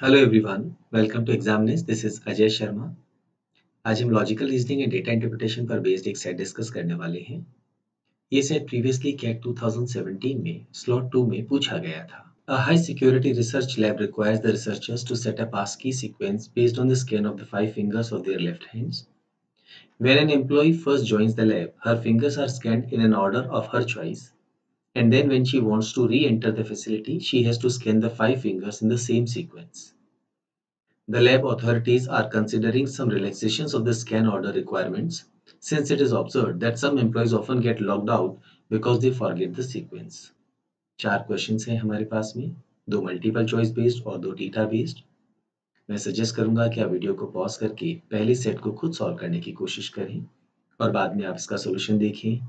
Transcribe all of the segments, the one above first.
Hello everyone, welcome to examinees. This is Ajay Sharma. आज हम logical reasoning and data interpretation पर based एक set discuss करने वाले हैं। ये सेट प्रीवियसली कैट 2017 में स्लॉट 2 में पूछा गया था। A high security research lab requires the researchers to set up ASCII sequence based on the scan of the 5 fingers of their left hands. When an employee first joins the lab, her fingers are scanned in an order of her choice. And then when she wants to re-enter the facility, she has to scan the 5 fingers in the same sequence. The lab authorities are considering some relaxations of the scan order requirements since it is observed that some employees often get logged out because they forget the sequence. 4 questions हैं हमारे पास में, 2 multiple choice based और 2 data based. मैं suggest करूंगा कि आप video को pause करके पहले सेट को खुद सॉल्व करने की कोशिश करें और बाद में आप इसका सोल्यूशन देखें।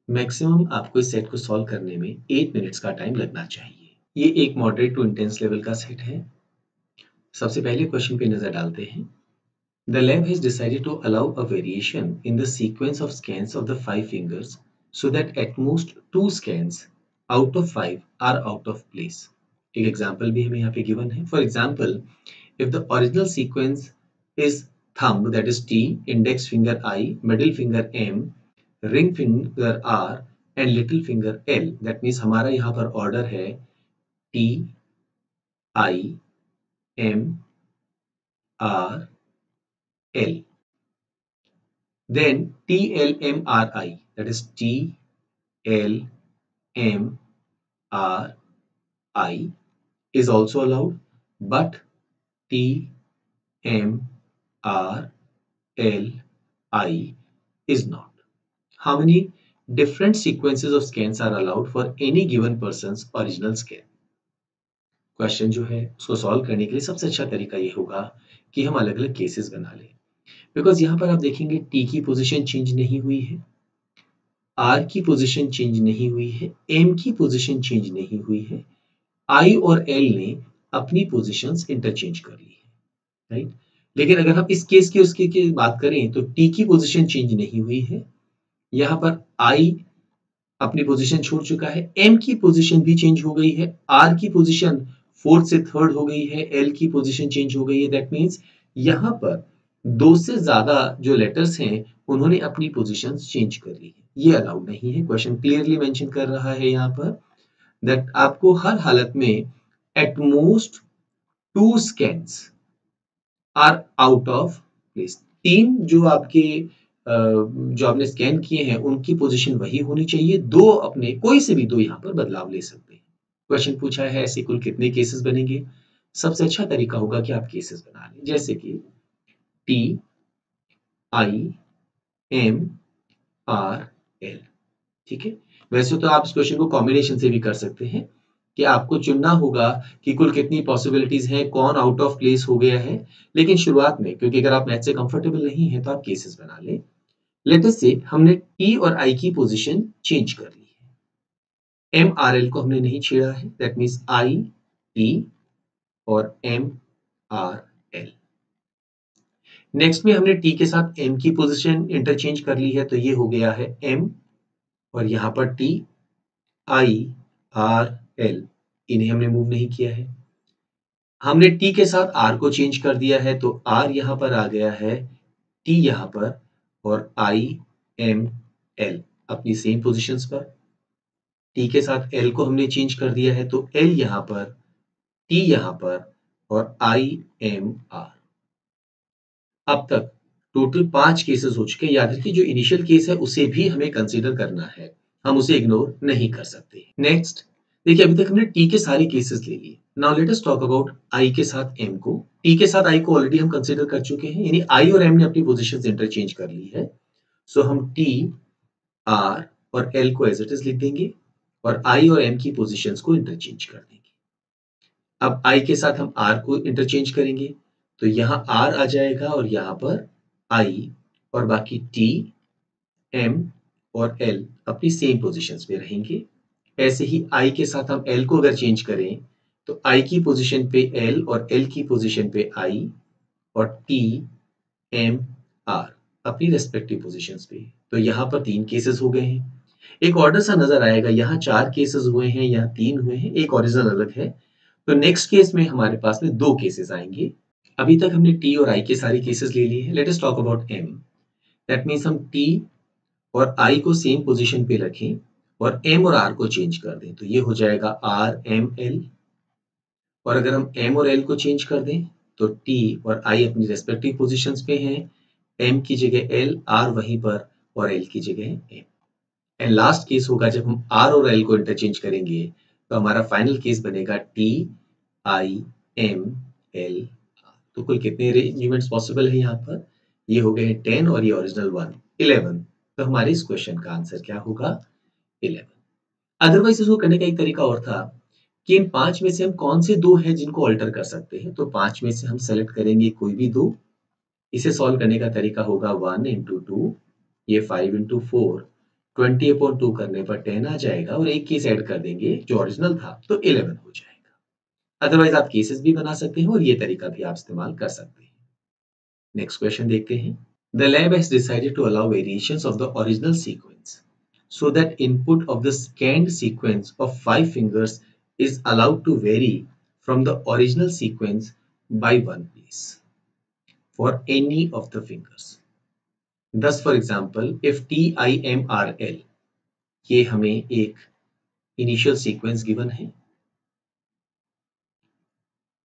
मैक्सिमम आपको इस सेट को सॉल्व करने में 8 मिनट्स का टाइम लगना चाहिए। ये एक मॉडरेट टू इंटेंस लेवल का सेट है। सबसे पहले क्वेश्चन पे नजर डालते हैं। The lab has decided to allow a variation in the sequence of scans of the 5 fingers so that at most 2 scans out of 5 are out of place. एक example भी हमें यहाँ पे गिवन है. For example, if the original sequence is thumb, that is T, index finger I, middle finger M, ring finger R and little finger L, that means हमारा यहाँ पर order है T, I, M, R, L. Then TLMRI, that is TLMRI is also allowed, but TMRLI is not. How many different sequences of scans are allowed for any given person's original scan? Question जो है उसको solve करने के लिए सबसे अच्छा तरीका ये होगा कि हम अलग अलग केसेस बना लें, बिकॉज यहाँ पर आप देखेंगे टी की पोजीशन चेंज नहीं हुई है, आर की पोजीशन चेंज नहीं हुई है, एम की पोजीशन चेंज नहीं हुई है, आई और एल ने अपनी पोजीशंस इंटरचेंज कर ली है, राइट। लेकिन अगर हम इस केस की उसकी की बात करें तो टी की पोजीशन चेंज नहीं हुई है, यहाँ पर आई अपनी पोजीशन छोड़ चुका है, एम की पोजीशन भी चेंज हो गई है, आर की पोजीशन फोर्थ से थर्ड हो गई है, एल की पोजीशन चेंज हो गई है। दैट मीन्स यहाँ पर 2 से ज्यादा जो लेटर्स हैं उन्होंने अपनी पोजीशंस चेंज कर ली है, ये अलाउड नहीं है। क्वेश्चन क्लियरली मेंशन कर रहा है यहाँ पर दैट आपको हर हालत में at most 2 scans are out of place. 3 जो आपके जो आपने स्कैन किए हैं उनकी पोजीशन वही होनी चाहिए, 2 अपने कोई से भी 2 यहाँ पर बदलाव ले सकते हैं। क्वेश्चन पूछा है ऐसे कुल कितने केसेस बनेंगे? सबसे अच्छा तरीका होगा कि आप केसेस बना लें, जैसे कि T, I, M, R, L. ठीक है, वैसे तो आप इस क्वेश्चन को कॉम्बिनेशन से भी कर सकते हैं कि आपको चुनना होगा कि कुल कितनी पॉसिबिलिटीज हैं, कौन आउट ऑफ प्लेस हो गया है। लेकिन शुरुआत में, क्योंकि अगर आप मैथ से कंफर्टेबल नहीं है तो आप केसेस बना लें। लेट अस से हमने टी और आई की पोजीशन चेंज कर ली है, एम आर एल को हमने नहीं छेड़ा है, दैट मींस आई टी और एम आर एल। नेक्स्ट में हमने टी के साथ एम की पोजीशन इंटरचेंज कर ली है, तो ये हो गया है एम और यहां पर टी, आई, आर, एल, इन्हें हमने मूव नहीं किया है। हमने टी के साथ आर को चेंज कर दिया है, तो आर यहां पर आ गया है, टी यहां पर और आई, एम, एल अपनी सेम पोजीशंस पर। टी के साथ एल को हमने चेंज कर दिया है, तो एल यहां पर, टी यहां पर और आई, एम, आर। अब तक टोटल 5 केसेस हो चुके हैं। याद रखिए जो इनिशियल केस है उसे भी हमें कंसीडर करना है, हम उसे इग्नोर नहीं कर सकते। नेक्स्ट देखिए, अभी तक हमने टी के सारे केसेस ले लिए। Now let us talk about I के साथ एम को। टी के साथ आई को ऑलरेडी हम कंसीडर कर चुके हैं, यानी आई और एम ने अपनी पोजीशंस इंटरचेंज कर ली है। सो हम टी, आर और एल को एज इट इज लिख देंगे और आई और एम की पोजीशंस को इंटरचेंज कर देंगे। अब आई के साथ हम आर को इंटरचेंज करेंगे, तो यहां आर आ जाएगा और यहां पर आई और बाकी टी, एम और एल अपनी सेम पोजीशंस पे रहेंगे। ऐसे ही आई के साथ हम एल को अगर चेंज करें तो आई की पोजीशन पे एल और एल की पोजीशन पे आई और टी, एम, आर अपनी रेस्पेक्टिव पोजीशंस पे। तो यहां पर 3 केसेस हो गए हैं। एक ऑर्डर सा नजर आएगा, यहाँ 4 केसेस हुए हैं, यहाँ 3 हुए हैं, एक ओरिजिनल अलग है। तो नेक्स्ट केस में हमारे पास में दो केसेस आएंगे। अभी तक हमने टी और आई के सारे केसेस ले लिए हैं। Let us talk about M. That means हम टी और आई को सेम पोजीशन पे रखें और एम और आर को चेंज कर दें, तो ये हो जाएगा आर एम एल। और अगर हम एम और एल को चेंज कर दें तो टी और आई अपनी रेस्पेक्टिव पोजीशंस पे हैं, एम की जगह एल, आर वहीं पर और एल की जगह एम। एंड लास्ट केस होगा जब हम आर और एल को इंटरचेंज करेंगे, तो हमारा फाइनल केस बनेगा टी आई एम एल। तो कुल कितने अरेंजमेंट्स पॉसिबल है यहाँ पर? ये हो गए हैं 10 और ये ओरिजिनल 1 11। तो हमारे इस क्वेश्चन का आंसर क्या होगा? 11। अदरवाइज इसको करने का एक तरीका और था कि इन 5 में से हम कौन से दो हैं जिनको अल्टर कर सकते हैं। तो 5 में से हम सेलेक्ट करेंगे कोई भी दो। इसे सॉल्व करने का तरीका होगा 1 इंटू 2, ये 5 इंटू 4, 20/2 करने पर 10 आ जाएगा और एक केस ऐड कर देंगे जो ओरिजिनल था, तो 11 हो जाएगा। अदरवाइज आप केसेस भी बना सकते हैं और ये तरीका भी आप इस्तेमाल कर सकते हैं। नेक्स्ट क्वेश्चन देखते हैं। The lab has decided to allow variations of the original sequence so that input of the scanned sequence of 5 fingers is allowed to vary from the original sequence by 1 place for any of the fingers. Thus, for example, if TIMRL, ये हमें एक initial sequence given है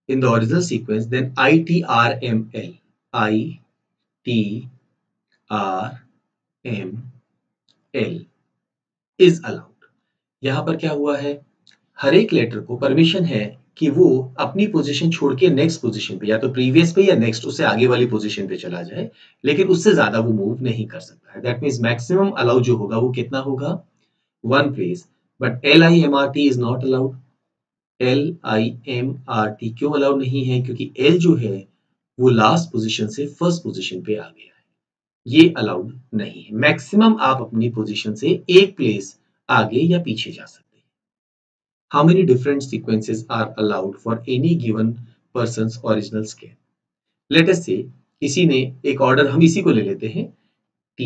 in the original sequence, then ITRML, ITRML is allowed. यहां पर क्या हुआ है, हर एक लेटर को परमिशन है कि वो अपनी पोजीशन छोड़ के नेक्स्ट पोजीशन पे या तो प्रीवियस पे या नेक्स्ट उससे आगे वाली पोजीशन पे चला जाए, लेकिन उससे ज्यादा वो मूव नहीं कर सकता है। दैट मींस मैक्सिमम अलाउ जो होगा वो कितना होगा? 1 place. But LIMRT is not allowed. LIMRT क्यों अलाउड नहीं है? क्योंकि L जो है वो लास्ट पोजीशन से फर्स्ट पोजीशन पे आ गया है, ये अलाउड नहीं है। मैक्सिमम आप अपनी पोजीशन से एक प्लेस आगे या पीछे जा सकते हैं। How many different sequences are allowed for any given person's original scale? Let us say किसी ने एक ऑर्डर, हम इसी को ले लेते हैं, T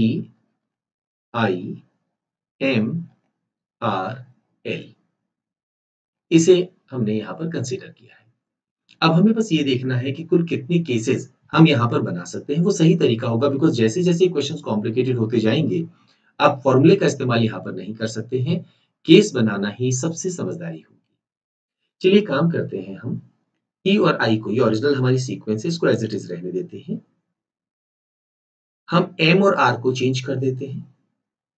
I M R L, इसे हमने यहाँ पर कंसीडर किया है। अब हमें बस ये देखना है कि कुल कितने केसेस हम यहाँ पर बना सकते हैं। वो सही तरीका होगा, बिकॉज जैसे जैसे क्वेश्चंस कॉम्प्लिकेटेड होते जाएंगे आप फॉर्मूले का इस्तेमाल यहाँ पर नहीं कर सकते हैं। केस बनाना ही सबसे समझदारी होगी। चलिए काम करते हैं, हम ई और आई को, ये ओरिजिनल हमारी सीक्वेंस है, इसको एज इट इज रहने देते हैं। हम एम और आर को चेंज कर देते हैं,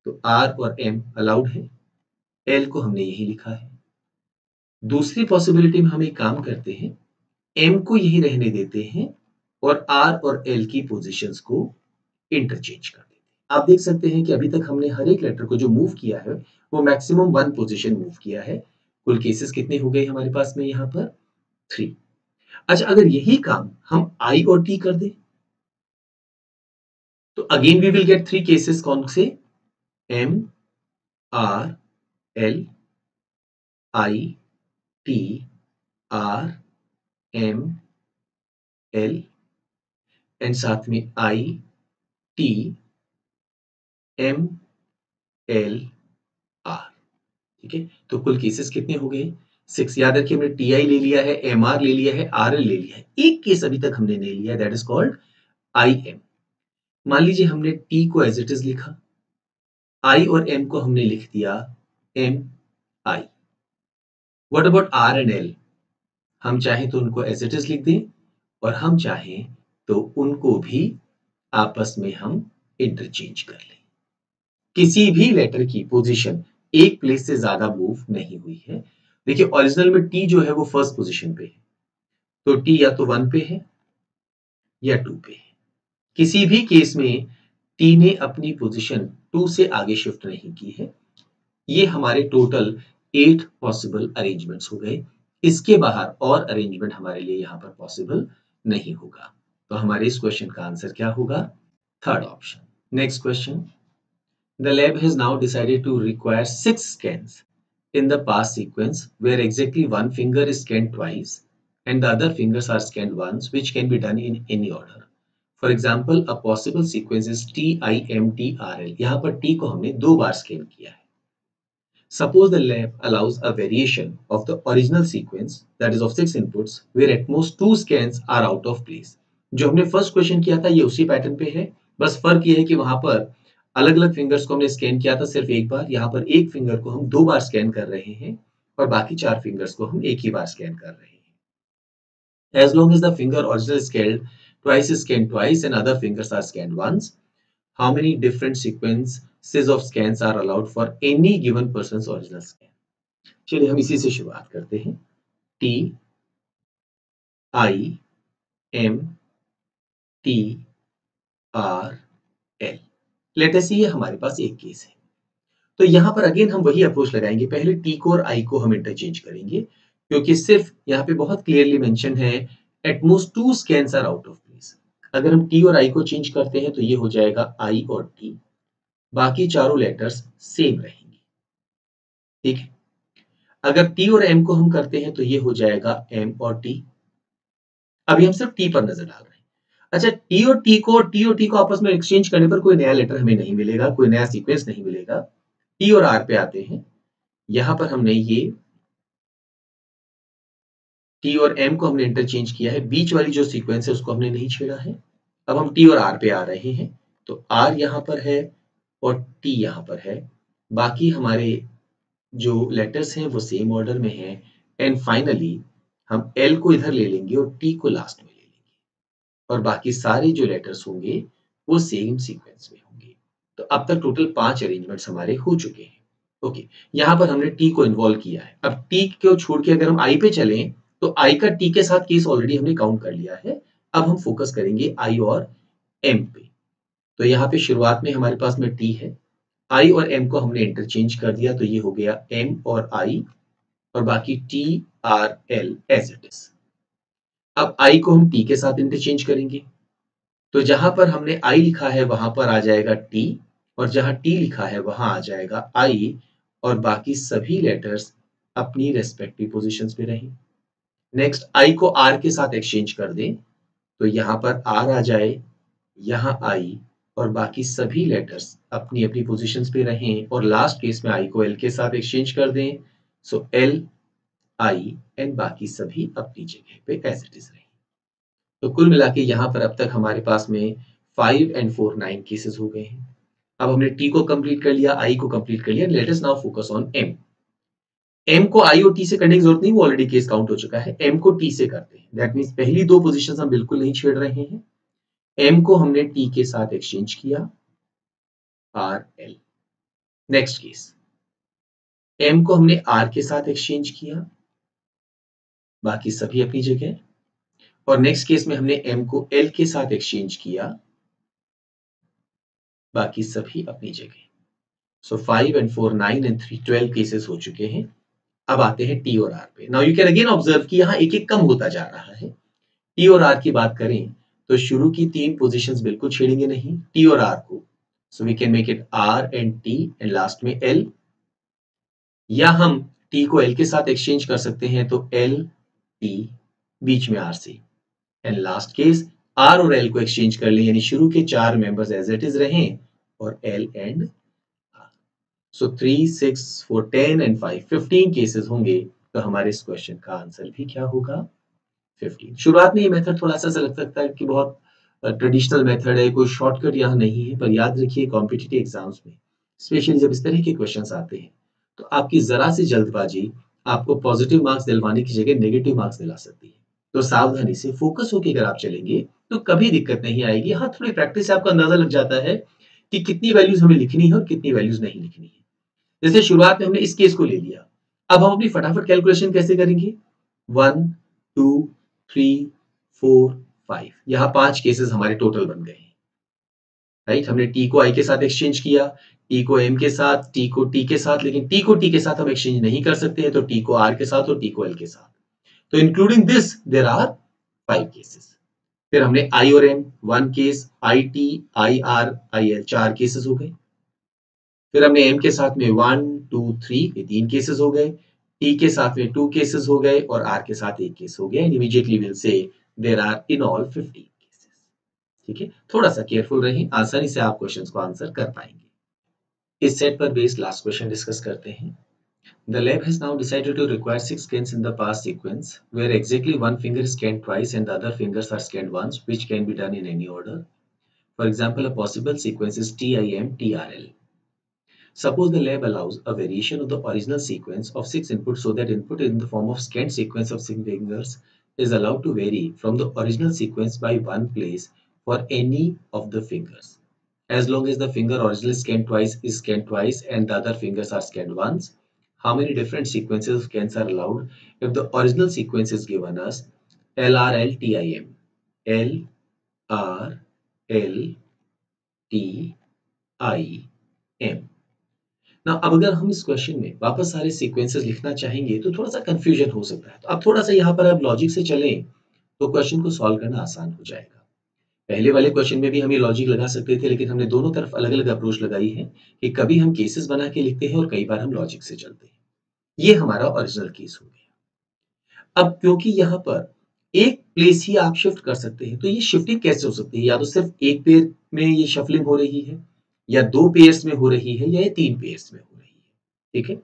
तो आर और एम अलाउड है, एल को हमने यही लिखा है। दूसरी पॉसिबिलिटी में हम एक काम करते हैं, एम को यही रहने देते हैं और आर और एल की पोजीशंस को इंटरचेंज कर देते हैं। आप देख सकते हैं कि अभी तक हमने हर एक लेटर को जो मूव किया है वो मैक्सिमम 1 पोजीशन मूव किया है। कुल केसेस कितने हो गए हमारे पास में यहाँ पर? 3। अच्छा, अगर यही काम हम आई और टी कर दें तो again we will get 3 cases. कौन से? M R L I T R M L and साथ में I T M L R. ठीक है, तो कुल केसेस कितने हो गए? 6। याद रखिए हमने टी आई ले लिया है, एम आर ले लिया है, आर एल ले लिया है, एक केस अभी तक हमने नहीं लिया, that is called I am. मान लीजिए हमने टी को एज इट इज लिखा, आई और एम को हमने लिख दिया M I. What about R and L? हम चाहें तो उनको एज इट इज लिख दें और हम चाहें तो उनको भी आपस में हम इंटरचेंज कर लें। किसी भी लेटर की पोजीशन एक प्लेस से ज्यादा मूव नहीं हुई है। देखिए ओरिजिनल में टी जो है वो फर्स्ट पोजीशन पे है, तो टी या तो 1 पे है या 2 पे है। किसी भी केस में टी ने अपनी पोजीशन 2 से आगे शिफ्ट नहीं की है। ये हमारे टोटल 8 पॉसिबल अरेंजमेंट्स हो गए। इसके बाहर और अरेंजमेंट हमारे लिए यहाँ पर पॉसिबल नहीं होगा। तो हमारे इस क्वेश्चन का आंसर क्या होगा? Third option. Next question. The lab has now decided to require 6 scans in the pass sequence where exactly one finger is scanned twice and the other fingers are scanned once, which can be done in any order. For example, a possible sequence is TIMTRL. यहाँ पर T को हमने 2 बार scan किया है, Suppose the lab allows a variation of the original sequence that is of 6 inputs where at most 2 scans are out of place. जो हमने first question किया था ये उसी पैटर्न पे है, बस फर्क ये है कि वहां पर अलग अलग फिंगर्स को हमने स्कैन किया था सिर्फ एक बार, यहाँ पर एक फिंगर को हम 2 बार स्कैन कर रहे हैं और बाकी 4 फिंगर्स को हम एक ही बार स्कैन कर रहे हैं. As long as the finger original is scanned twice and other fingers are scanned once, how many different sequences of scans are allowed for any given person's original scan? चलिए हम इसी से शुरुआत करते हैं. T I M T R L. Let us see ये हमारे पास एक केस है. तो यहां पर अगेन हम वही अप्रोच लगाएंगे. पहले टी को और आई को हम इंटरचेंज करेंगे क्योंकि सिर्फ यहाँ पे बहुत क्लियरली मेंशन है at most 2 scans are out of place. अगर हम टी और आई को चेंज करते हैं तो ये हो जाएगा आई और टी, बाकी चारों लेटर्स सेम रहेंगे. ठीक है. अगर टी और एम को हम करते हैं तो ये हो जाएगा एम और टी. अभी हम सिर्फ टी पर नजर डाल रहे हैं. अच्छा, टी और टी को आपस में एक्सचेंज करने पर कोई नया लेटर हमें नहीं मिलेगा, कोई नया सीक्वेंस नहीं मिलेगा. टी और आर पे आते हैं. यहां पर हमने ये टी और एम को हमने इंटरचेंज किया है, बीच वाली जो सीक्वेंस है उसको हमने नहीं छेड़ा है. अब हम टी और आर पे आ रहे हैं. तो आर यहां पर है और टी यहां पर है. बाकी हमारे जो लेटर्स हैं वो सेम ऑर्डर में हैं. एंड फाइनली हम एल को इधर ले लेंगे और टी को लास्ट में ले लेंगे और बाकी सारे जो लेटर्स होंगे वो सेम सीक्वेंस में होंगे. तो अब तक टोटल 5 अरेंजमेंट्स हमारे हो चुके हैं. ओके, यहाँ पर हमने टी को इन्वॉल्व किया है. अब टी को छोड़ के अगर हम आई पे चलें तो आई का टी के साथ केस ऑलरेडी हमने काउंट कर लिया है. अब हम फोकस करेंगे आई और एम पे. तो यहाँ पे शुरुआत में हमारे पास में टी है, आई और एम को हमने इंटरचेंज कर दिया तो ये हो गया एम और आई और बाकी T R L as it is. अब आई को हम टी के साथ इंटरचेंज करेंगे तो जहां पर हमने आई लिखा है वहां पर आ जाएगा टी और जहां टी लिखा है वहां आ जाएगा आई और बाकी सभी लेटर्स अपनी रेस्पेक्टिव पोजीशंस पे रहें. नेक्स्ट आई को आर के साथ एक्सचेंज कर दें तो यहां पर आर आ जाए, यहां आई और बाकी सभी लेटर्स अपनी अपनी पोजीशंस पे रहें. और लास्ट केस में आई को एल के साथ एक्सचेंज कर दें. सो एल आई एंड बाकी सभी अपनी जगह पे एज इट इज रहें. तो कुल मिला के यहाँ पर अब तक हमारे पास में 5 and 4 9 केसेस हो गए हैं. अब हमने टी को कंप्लीट कर लिया, आई को कंप्लीट कर लिया. Let us now focus on M. M को आई और टी से करने की जरूरत नहीं, वो ऑलरेडी केस काउंट हो चुका है. एम को टी से करते हैं. दैट मींस पहली 2 पोजीशंस हम बिल्कुल नहीं छेड़ रहे हैं. एम को हमने टी के साथ एक्सचेंज किया, R L. Next case, M को हमने आर के साथ एक्सचेंज किया, बाकी सभी अपनी जगह. और नेक्स्ट केस में हमने एम को एल के साथ एक्सचेंज किया, बाकी सभी अपनी जगह. सो 5 and 4 9 and 3 12 केसेस हो चुके हैं. अब आते हैं टी और आर पे. Now you can again observe कि यहाँ एक एक कम होता जा रहा है. टी और आर की बात करें तो शुरू की 3 पोजीशंस बिल्कुल छेड़ेंगे नहीं टी और आर को. So we can make it R and T and last में एल. या हम टी को एल के साथ एक्सचेंज कर सकते हैं तो एल टी बीच में आर से. एंड लास्ट केस आर और एल को एक्सचेंज कर लें यानी शुरू के 4 मेंबर्स एज इट इज रहें और L and R. So 3 6 4 10 and 5 15 cases होंगे. तो हमारे इस क्वेश्चन का आंसर भी क्या होगा? 15. शुरुआत में ये मेथड थोड़ा सा लग सकता है कि बहुत ट्रेडिशनल मेथड है, कोई शॉर्टकट यहाँ नहीं है. पर याद रखिए कॉम्पिटिटिव एग्जाम्स में स्पेशली जब इस तरह के क्वेश्चंस आते हैं तो आपकी जरा सी जल्दबाजी आपको पॉजिटिव मार्क्स दिलवाने की जगह नेगेटिव मार्क्स दिला सकती है. तो सावधानी से फोकस होकर अगर आप चलेंगे तो कभी दिक्कत नहीं आएगी. हाँ, थोड़ी प्रैक्टिस से आपको अंदाजा लग जाता है कि कितनी वैल्यूज हमें लिखनी है और कितनी वैल्यूज नहीं लिखनी है. जैसे शुरुआत में हमने इस केस को ले लिया. अब हम अपनी फटाफट कैलकुलेशन कैसे करेंगे? 1 2 3 4 5. यहाँ 5 केसेस हमारे टोटल बन गए. राइट, हमने टी को आई के साथ एक्सचेंज किया, टी को एम के साथ, टी को टी के साथ. लेकिन टी को टी के साथ हम एक्सचेंज नहीं कर सकते हैं तो टी को आर के साथ और टी को एल के साथ. तो including this there are 5 cases. फिर हमने आई और M 1 case, I T I R I L 4 cases हो गए. फिर हमने एम के साथ में 1 2 3 ये 3 केसेस हो गए. टी के साथ में 2 केसेस हो गए और आर के साथ 1 केस हो गया. And immediately will say there are in all 15 cases. ठीक है, थोड़ा सा केयरफुल रहें, आसानी से आप क्वेश्चंस को आंसर कर पाएंगे. इस सेट पर बेस्ड लास्ट क्वेश्चन डिस्कस करते हैं. The lab has now decided to require 6 scans in the past sequence, where exactly one finger is scanned twice and the other fingers are scanned once, which can be done in any order. For example, a possible sequence is TIM TRL. Suppose the lab allows a variation of the original sequence of 6 inputs so that input in the form of scanned sequence of 6 fingers is allowed to vary from the original sequence by one place for any of the fingers. As long as the finger originally scanned twice is scanned twice and the other fingers are scanned once, how many different sequences of scans are allowed if the original sequence is given as LRLTIM, LRLTIM. ना अब अगर हम इस question में वापस सारे sequences लिखना चाहेंगे तो थोड़ा सा कंफ्यूजन हो सकता है। तो अब थोड़ा सा यहाँ पर आप लॉजिक से चलें तो क्वेश्चन को सॉल्व करना आसान हो जाएगा। पहले वाले क्वेश्चन में भी हम ये लॉजिक लगा सकते थे, लेकिन हमने दोनों तरफ अलग-अलग अप्रोच लगाई है कि कभी हम केसेस बना के लिखते हैं और कई बार हम लॉजिक से चलते हैं। ये हमारा ओरिजिनल केस हो गया। अब क्योंकि यहाँ पर एक प्लेस ही आप शिफ्ट कर सकते हैं, तो ये शिफ्टिंग कैसे हो सकती है? या तो सिर्फ एक पेयर में ये शफलिंग हो रही है, या 2 पेयर्स में हो रही है, या ये 3 पेयर्स में हो रही है। ठीक है?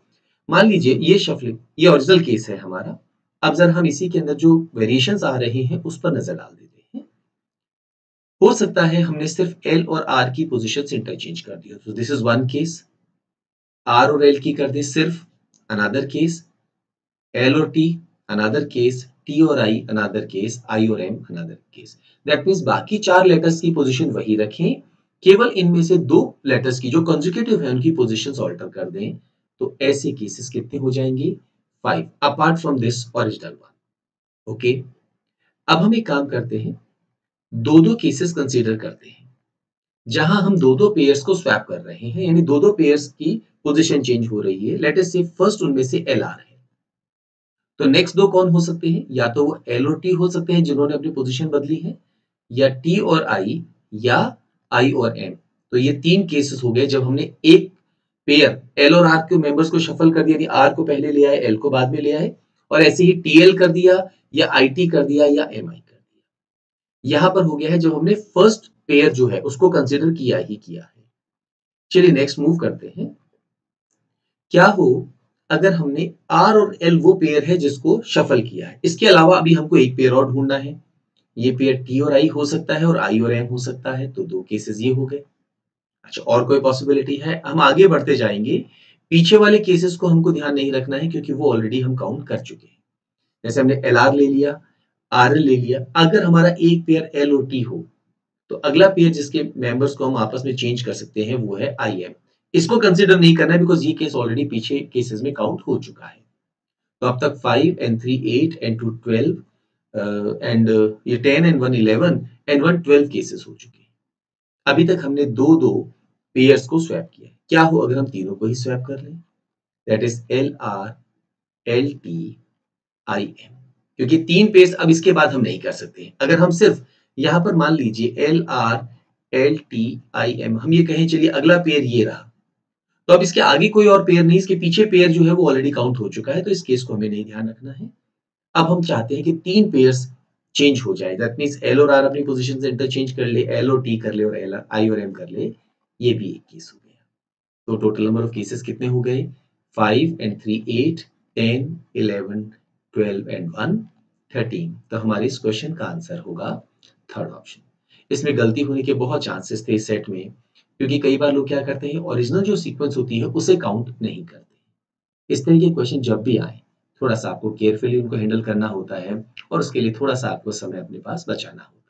मान लीजिए ये शफलिंग, ये ओरिजिनल केस है हमारा। अब ज़रा हम इसी के अंदर जो वेरिएशंस आ रहे हैं, उस पर नज़र डाल देते हैं। हो सकता है हमने सिर्फ एल और आर की पोजीशंस इंटरचेंज कर दी हो। तो this is one case. R और एल की कर दी सिर्फ, अनदर केस। एल और टी, अनदर केस। टी और आई, अनदर केस। आई और M, another case. That means बाकी 4 लेटर्स की पोजीशन वही रखें, केवल इनमें से 2 लेटर्स की जो कंसेक्यूटिव है उनकी पोजीशंस ऑल्टर कर दें। तो ऐसे केसेस कितने हो जाएंगे? 5 apart from this original one. Okay, अब हम एक काम करते हैं, दो दो केसेस कंसीडर करते हैं जहां हम दो दो पेयर्स को स्वैप कर रहे हैं, यानी दो दो पेयर्स की पोजीशन चेंज हो रही है। लेट अस से फर्स्ट उनमें से एल आर है, तो नेक्स्ट दो कौन हो सकते हैं? या तो वो एल और टी हो सकते हैं जिन्होंने अपनी पोजीशन बदली है, या टी और आई, या आई और एम। तो ये 3 केसेस हो गए जब हमने एक पेयर एल और आर के मेंबर्स को शफल कर दिया, यानी आर को पहले ले आए, एल को बाद में ले आए, और ऐसे ही टीएल कर दिया, या आईटी कर दिया, या एमआई कर दिया। यहां पर हो गया है जब हमने फर्स्ट पेयर जो है उसको कंसिडर किया ही किया है। चलिए नेक्स्ट मूव करते हैं। क्या हो अगर हमने आर और एल वो पेयर है जिसको शफल किया है, इसके अलावा अभी हमको एक पेयर और ढूंढना है। ये पेयर टी और आई हो सकता है और आई और एम हो सकता है, तो 2 केसेस ये हो गए। अच्छा, और कोई पॉसिबिलिटी है? हम आगे बढ़ते जाएंगे। पीछे वाले केसेस को हमको ध्यान नहीं रखना है क्योंकि वो ऑलरेडी हम काउंट कर चुके हैं। जैसे हमने एल आर ले लिया, आर एल ले लिया। अगर हमारा एक पेयर एल और टी हो तो अगला पेयर जिसके मेंबर्स को हम आपस में चेंज कर सकते हैं वो है आई एम। इसको कंसिडर नहीं करना है बिकॉज ये केस ऑलरेडी पीछे केसेस में काउंट हो चुका है। तो अब तक 5 एंड 3 8 एंड 2 12 एंड ये 10 एंड 1 11 एंड 1 12 केसेस हो चुके हैं। अभी तक हमने दो दो पेयर्स को स्वैप किया है। क्या हो अगर हम तीनों को ही स्वैप कर लें? That is L R L T I M. क्योंकि 3 पेयर्स अब इसके बाद हम नहीं कर सकते। अगर हम सिर्फ यहां पर मान लीजिए L R L T I M हम ये कहें, चलिए अगला पेयर ये रहा, तो अब इसके आगे कोई और पेयर नहीं, इसके पीछे पेयर जो है वो ऑलरेडी काउंट हो चुका है, तो इस केस को हमें नहीं ध्यान रखना है। अब हम चाहते हैं कि 3 पेयर्स चेंज हो जाए। दैट मींस एल और आर अपनी पोजीशन से इंटरचेंज कर ले, एल और टी कर ले, और एल आई और एम कर ले। ये भी एक केस हो गया। तो टोटल नंबर ऑफ केसेस कितने हो गए? 5 एंड 3 8 10 11 12 एंड 1 13। तो हमारे इस क्वेश्चन का आंसर होगा थर्ड ऑप्शन। इसमें गलती होने के बहुत चांसेस थे इस सेट में, क्योंकि कई बार लोग क्या करते हैं, ओरिजिनल जो सीक्वेंस होती है उसे काउंट नहीं करते। इस तरह के क्वेश्चन जब भी आए, थोड़ा सा आपको केयरफुली उनको हैंडल करना होता है और उसके लिए थोड़ा सा आपको समय अपने पास बचाना होता है।